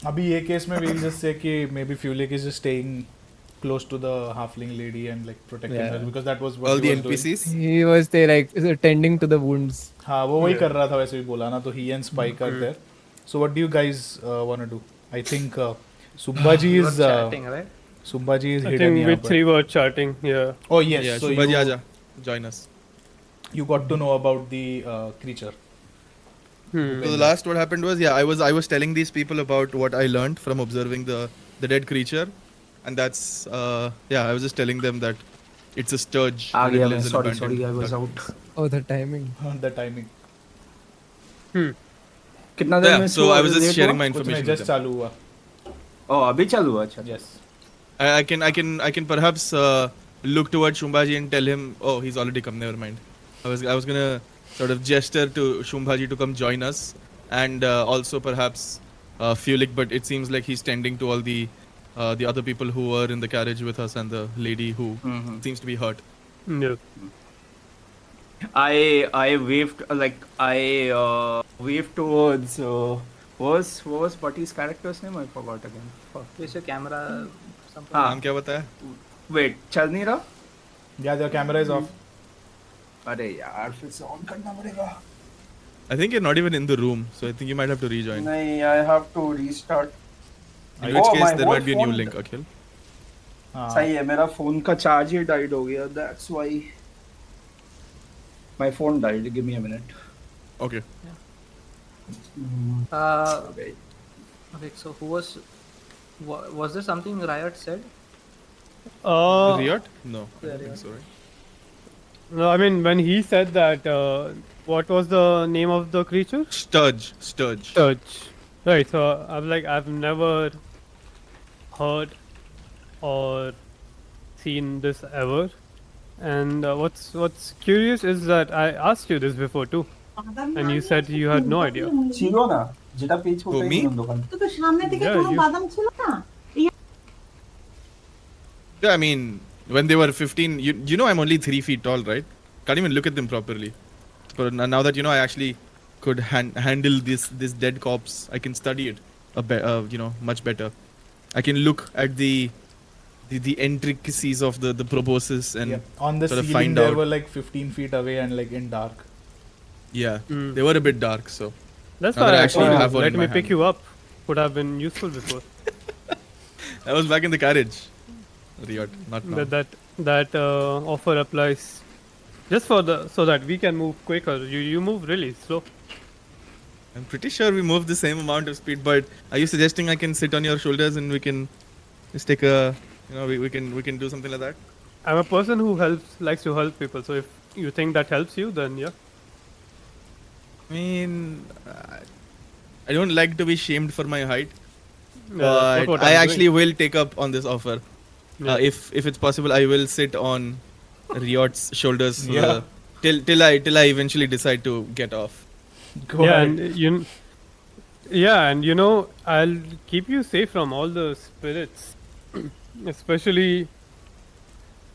अभी ये केस में we'll just say कि maybe Fulik is just staying close to the halfling lady and like protecting her Yeah. because that was what All he the was doing. NPCs. He was there like tending to the wounds. हाँ वो वही Yeah. कर रहा था वैसे भी बोला ना तो he and Spike are there. So what do you guys want to do? I think Subbaji We were is chatting, right? Subbaji is I hidden think we यहाँ पर. three were chatting. Yeah. Oh yes, Yeah, so Shubhaji, you Aja, join us. you got to know about the creature. Hmm. So the last what happened was, yeah, I was telling these people about what I learned from observing the dead creature, and that's yeah, I was just telling them that it's a sturge. Uh and it गया lives मैं. in Sorry, abandoned I was ducks. out. Oh, the timing. The timing. कितना देर Yeah, में so I was just sharing my कुछ नहीं information. just with them. चालू हुआ. Oh, अभी चालू हुआ. अच्छा. Yes. I can perhaps look towards Shumbhaji and tell him, oh, he's already come. Never mind. I was gonna sort of gesture to Shumbhaji to come join us, and also perhaps Fulik, but it seems like he's tending to all the other people who were in the carriage with us and the lady who seems to be hurt. Yeah. I waved waved towards what was Butty's character's name? I forgot again. Fuck. Place your camera. Something. हाँ. नाम क्या बताया? Wait, चल नहीं रहा? Yeah, the camera is off. अरे यार फिर से ऑन करना पड़ेगा. I think you're not even in the room, so I think you might have to rejoin. नहीं, I have to restart. In which Oh, case my there whole might be a new phone- link, Akhil. हाँ. सही है, मेरा phone का charge he died हो गया. That's why my phone died. Give me a minute. Okay. Okay, so who was? Was there something Riot said? Riot? No, I Yeah, don't think Riot. so, right? No, I mean when he said that, what was the name of the creature? Sturge. Church. Right. So I'm like, I've never heard or seen this ever. And what's curious is that I asked you this before too, and you said you had no idea. ছিল না, যেটা page Who, ওটাই me? ছিল দোকান. তো তো সামনে থেকে Yeah, কোনো you- বাদাম ছিল না? Yeah, I mean, when they were 15, you know I'm only 3 feet tall, right? Can't even look at them properly. But now that you know I actually could handle this dead corpse, I can study it much better. I can look at the intricacies of the proboscis and Yeah. On the sort of ceiling find there out. were like 15 feet away and like in dark. yeah, Mm. they were a bit dark. So That's Now why that I I actually told have you, one let in me my pick hand. you up. Would have been useful before. I was back in the carriage. Riot, not now. That offer applies just for so that we can move quicker. You move really slow. I'm pretty sure we move the same amount of speed, but are you suggesting I can sit on your shoulders and we can just take a, we can do something like that? I'm a person who likes to help people. So if you think that helps you, then yeah. I mean, I don't like to be shamed for my height, Yeah, that's but what I I'm actually doing. will take up on this offer. Yeah. If it's possible, I will sit on Riot's shoulders Yeah. till I eventually decide to get off. Go yeah, ahead. and you know, I'll keep you safe from all the spirits, especially.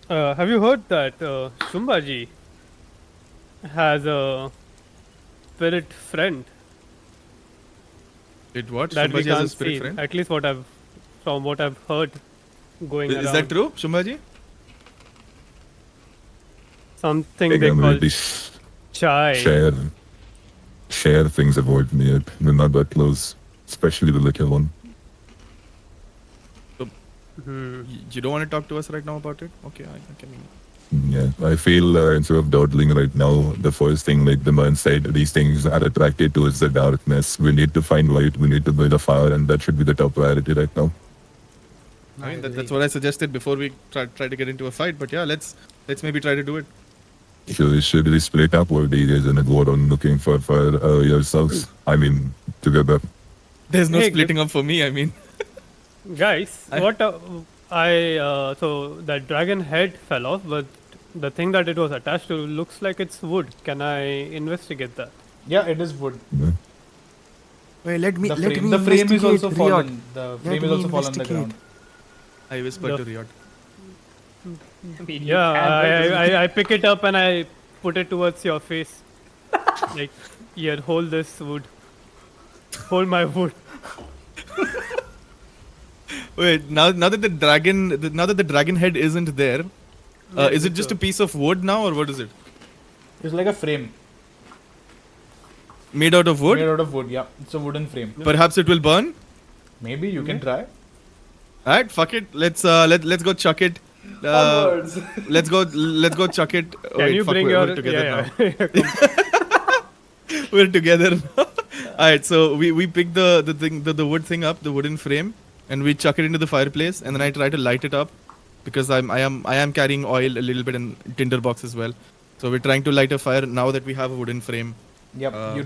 Have you heard that Shumbaji has a spirit friend It what? that we Shumbaji has a can't spirit see? friend? At least from what I've heard going Is around. that true, Shumbaji? Something They they can call really chai. share things about me. We're not that close, especially the little one. Hmm. You don't want to talk to us right now about it? Okay, I can. Yeah, I feel instead of dawdling right now, the first thing, like the man said, these things are attracted towards the darkness. We need to find light. We need to build a fire, and that should be the top priority right now. I mean, that's what I suggested before we try to get into a fight. But yeah, let's maybe try to do it. So should we split up, or do you guys gonna go around looking for yourselves? I mean, together. There's no Hey, splitting up for me. I mean, Guys, so that dragon head fell off, but the thing that it was attached to looks like it's wood. Can I investigate that? Yeah, it is wood. Yeah. Wait, let me The let frame, me the frame is also investigate, Riot. fallen. The frame is me also fallen on the investigate. ground. I whispered The- to Riot. Yeah, I pick it up and I put it towards your face. Like, here, hold this wood. Hold my wood. Wait, now that the dragon head isn't there, is it just a piece of wood now, or what is it? It's like a frame Made out of wood? made out of wood. Yeah, it's a wooden frame. Perhaps it will burn. Maybe you can try. Alright, fuck it. Let's go chuck it. Let's go chuck it. Can you bring we're your together yeah, now. We're together now. Alright, so we pick the wood thing up, the wooden frame, and we chuck it into the fireplace, and then I try to light it up because I am carrying oil a little bit and tinder box as well. So we're trying to light a fire now that we have a wooden frame. Yep. Uh, you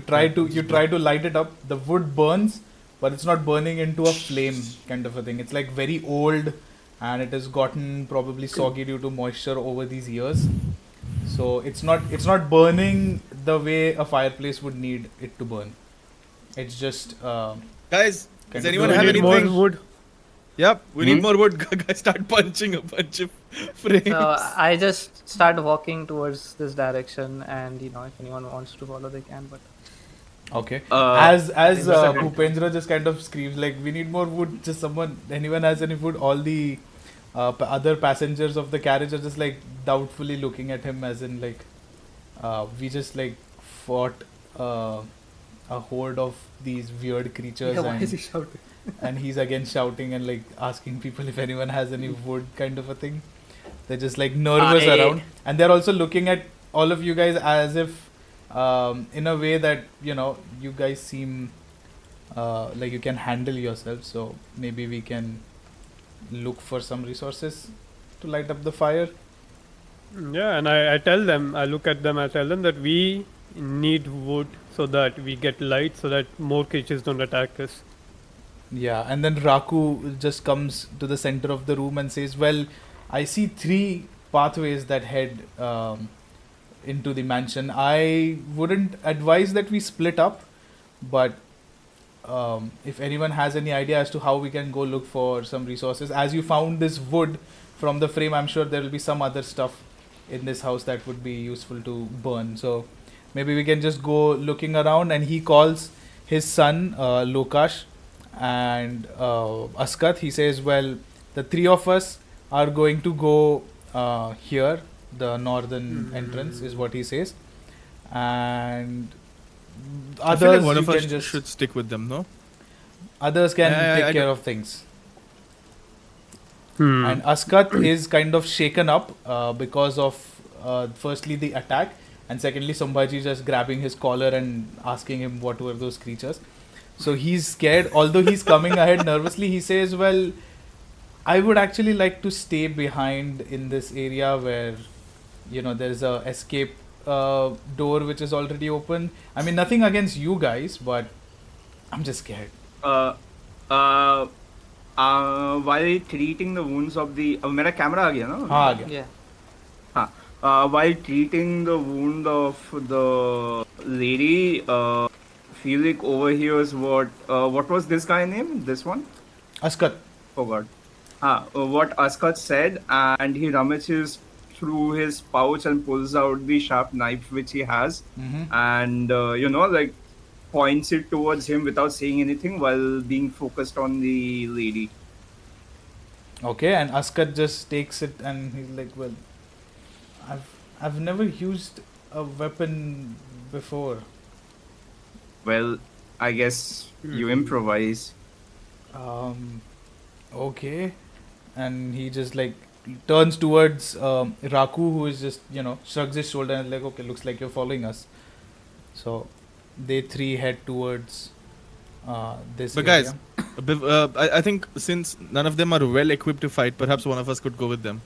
try to light it up. The wood burns, but it's not burning into a flame kind of a thing. It's like very old, and it has gotten probably soggy due to moisture over these years. So it's not burning the way a fireplace would need it to burn. It's just Guys, Kind does of anyone We have need anything? more wood. Yep, we need more wood. Guys, start punching a bunch of frames. So I just start walking towards this direction, and if anyone wants to follow, they can. But okay. Uh, As just a second. Bhupendra just kind of screams like, "We need more wood." Just anyone has any wood? All the other passengers of the carriage are just like doubtfully looking at him, as in like, we just like fought a horde of these weird creatures, why is he shouting? and he's again shouting and like asking people if anyone has any wood, kind of a thing. They're just like nervous around, and they're also looking at all of you guys as if, in a way that you guys seem like you can handle yourself. So maybe we can look for some resources to light up the fire. Yeah, and I tell them, I look at them, I tell them that we need wood so that we get light, so that more creatures don't attack us. Yeah, and then Raku just comes to the center of the room and says, "Well, I see 3 pathways that head into the mansion. I wouldn't advise that we split up, but if anyone has any idea as to how we can go look for some resources, as you found this wood from the frame, I'm sure there will be some other stuff in this house that would be useful to burn. So maybe we can just go looking around." And he calls his son Lokash and Askat. He says, "Well, the 3 of us are going to go here, the northern entrance," is what he says. And I feel like others one you of can us just should stick with them, no? others can Yeah, take I care do- of things. Hmm. And Askat is kind of shaken up because of firstly the attack, and secondly Sambhaji just grabbing his collar and asking him what were those creatures. So he's scared. Although he's coming ahead nervously, he says, "Well, I would actually like to stay behind in this area where there's a escape door which is already open. I mean, nothing against you guys, but I'm just scared." While treating the wounds of the मेरा camera आ गया ना? हाँ, आ गया. Yeah. While treating the wound of the lady, Felix overhears what was this guy name? This one? Askat. Forgot. What Askat said, and he rummages through his pouch and pulls out the sharp knife which he has, and like points it towards him without saying anything while being focused on the lady. Okay, and Askat just takes it and he's like, "Well, I've never used a weapon before." Well, I guess you improvise. Okay, and he just like turns towards Raku, who is just shrugs his shoulder and like, "Okay, looks like you're following us." So they 3 head towards this. But area. guys, I think since none of them are well equipped to fight, perhaps one of us could go with them.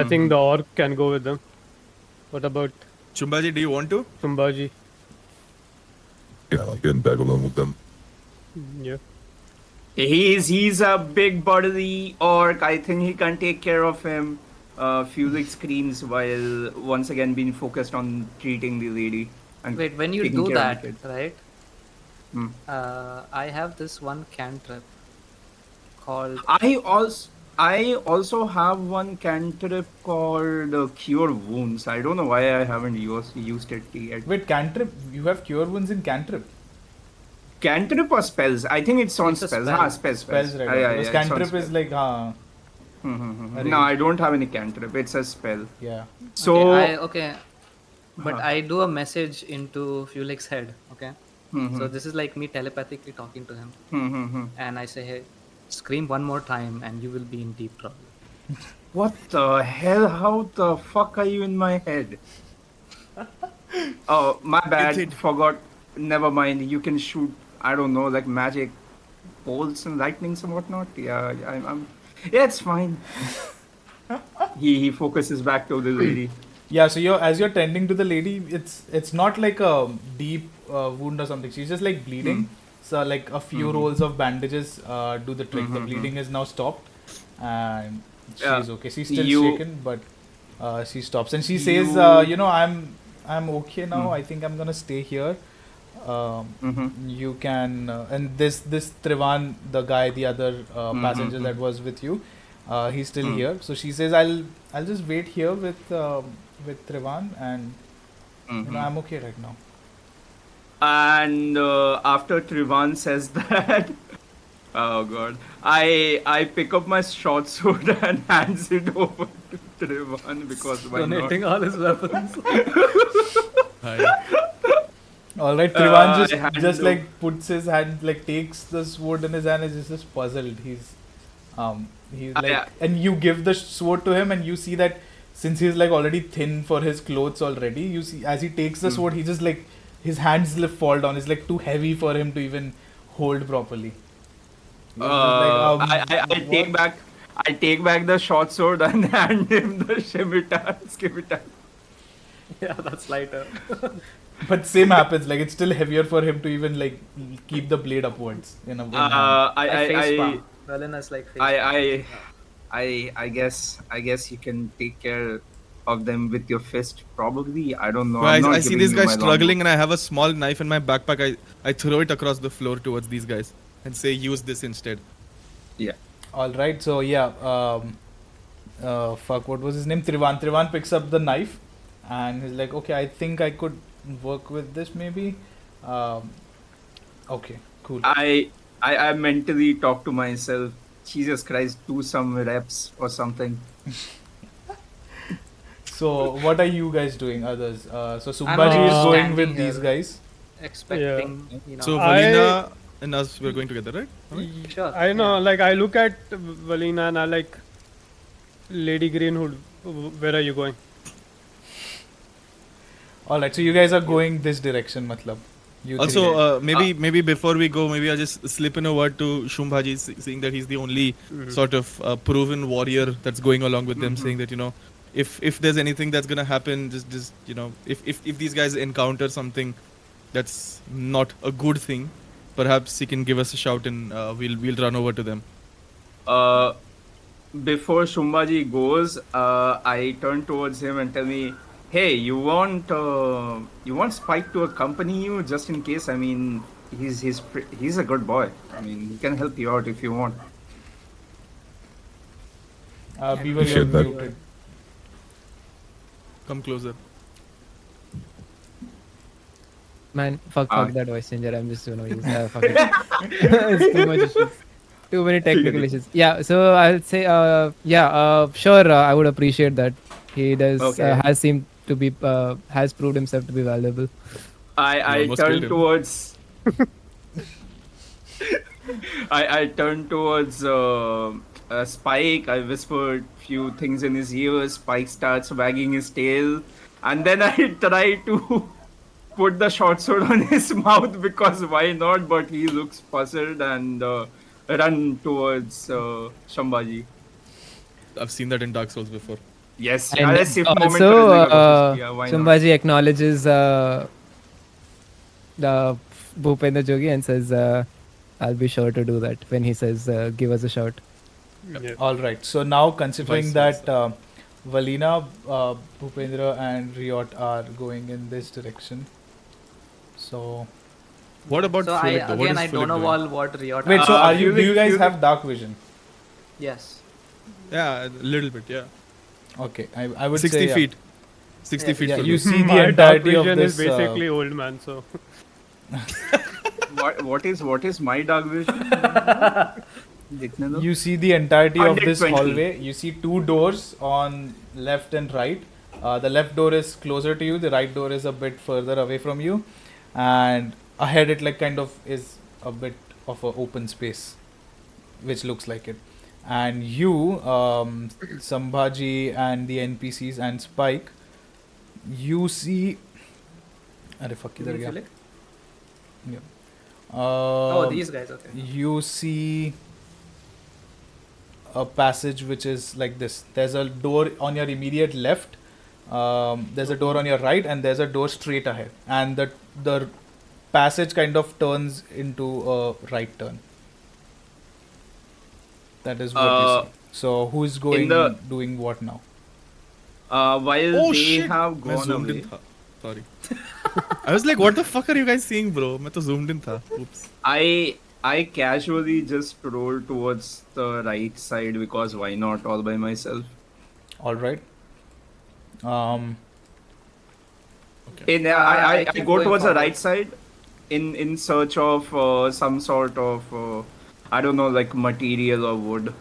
I think the orc can go with them. What about Chumbaji, do you want to? Sumbaji? Yeah, I can tag along with them. Yeah. He's a big burly orc. I think he can take care of him. Felix screams while once again being focused on treating the lady. And Wait, when you taking do care of that, it. right? Hmm. I have this one cantrip called. I also have one cantrip called Cure Wounds. I don't know why I haven't used it yet. Wait, cantrip? You have cure wounds in cantrip? cantrip or spells? I think it's on It's a spells. spell. Spells. Spells, right? Ah, yeah, Because yeah, it's on cantrip is spells. like, No, I don't have any cantrip. It's a spell. yeah. So, Okay, but I do a message into Fulik's head. Okay, so this is like me telepathically talking to him, and I say, "Hey, scream one more time, and you will be in deep trouble." what the hell? How the fuck are you in my head? Oh, my bad. Forgot. Never mind. You can shoot. I don't know, like magic bolts and lightnings and whatnot. Yeah, I'm. Yeah, it's fine. he focuses back to the lady. Yeah, so as you're tending to the lady, it's not like a deep wound or something. She's just like bleeding. So like a few rolls of bandages do the trick. The bleeding is now stopped, and she's okay. She's still shaken, but she stops and she says, "You know, I'm okay now. I think I'm gonna stay here. You can and this Trivan, the guy, the other passenger that was with you, he's still here. So she says, I'll just wait here with Trivan, and you know, I'm okay right now." And after Trivan says that, oh god, I pick up my short sword and hands it over to Trivan because why not? Donating all his weapons. All right, Trivan I hand just over- like puts his hand, like takes the sword in his hand, and is just puzzled. He's like, yeah. and you give the sword to him, and you see that since he's like already thin for his clothes already, you see as he takes the sword, he just like his hands fall down. It's like too heavy for him to even hold properly. He's just like, I take back the short sword and hand him the scimitar. Yeah, that's lighter. but same happens. Like it's still heavier for him to even like keep the blade upwards. You know. I face palm. Valina's like face palm. I guess you can take care of them with your fist. Probably, I don't know. Guys, I'm not I see giving this you guy my struggling, and I have a small knife in my backpack. I throw it across the floor towards these guys and say, use this instead. Yeah. All right, so yeah, fuck, what was his name? Trivan. Trivan picks up the knife, and he's like, okay, I think I could work with this maybe. Okay, cool. I mentally talk to myself. Jesus Christ, do some reps or something. So what are you guys doing, others? So I'm Sumbaji is just going standing with these here. guys. Expecting, you know. So Valina and us, we're going together, right? Sure. I know, like I look at Valina and I like, Lady Greenhood, where are you going? All right, so you guys are going this direction, matlab. You three. Also, maybe before we go, maybe I just slip in a word to Shumbhaji, seeing that he's the only sort of proven warrior that's going along with them, saying that, you know, if there's anything that's gonna happen, just you know, if these guys encounter something that's not a good thing, perhaps he can give us a shout and we'll run over to them. Before Shumbaji goes, I turn towards him and tell me, "Hey, you want Spike to accompany you just in case? I mean, he's a good boy. I mean, he can help you out if you want." Beaver, you're Appreciate that. muted. Come closer. Man, fuck that voice changer. I'm just gonna use fuck it. It's too much issues. Too many technical issues. Yeah, so I'll say, sure, I would appreciate that. He does, Okay. has seemed to be, has proved himself to be valuable. I almost turn killed him. towards. I turn towards Spike. I whispered few things in his ear. Spike starts wagging his tail, and then I try to put the short sword on his mouth because why not? But he looks puzzled and run towards Shambhaji. I've seen that in Dark Souls before. Yes, And let's see if moment also, charisma goes. Yeah, why not? Shumbhaji acknowledges the Bhupendra Jogi and says, I'll be sure to do that when he says, give us a shout. Yeah. All right. So now, considering Vice that Valina, Bhupendra, and Riot are going in this direction, so What about So Fulik, though? What is I don't Fulik know doing? what Riot. wait. So do Fulik- you guys Fulik- have dark vision? Yes. Yeah, a little bit, yeah. Okay, I would 60 say feet. 60 feet. Yeah, for you me. see the My dark entirety of vision this. is basically old man, so What is my dark vision? दिखने दो. You see the entirety of this 120. hallway. You see two doors on left and right. The left door is closer to you. The right door is a bit further away from you, and ahead it like kind of is a bit of an open space, which looks like it. And you, Sambhaji and the NPCs and Spike, you see. अरे fuck किधर गया? Felix? Yeah. Oh, these guys. Okay. You see a passage which is like this. There's a door on your immediate left. There's a door on your right, and there's a door straight ahead. And the passage kind of turns into a right turn. That is what you see. So who's going doing what now? While Oh they shit! have मैं gone zoomed away. in था. Sorry. I was like, what the fuck are you guys seeing, bro? मैं तो zoomed in था. Oops. I casually just rolled towards the right side because why not, all by myself. All right. I keep go going towards the forward. right side in search of some sort of I don't know, like material or wood.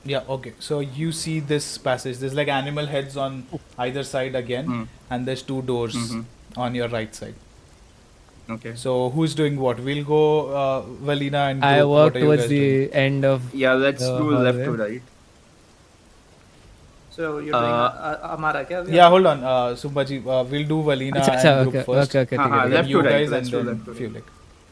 Yeah, okay. So you see this passage. There's like animal heads on either side again, and there's two doors on your right side. Okay. So who's doing what? We'll go Valina and I Group. walk What are you towards guys the doing? end of. Yeah, let's do left to hallway. right. So you're doing Amara, kya? Yeah, hold on, Subhaji. We'll do Valina अच्छा, and Group okay, first. okay, okay, ठीक है, हाँ, ठीक है. Then left you to right, guys let's and do then left to right. Fulik.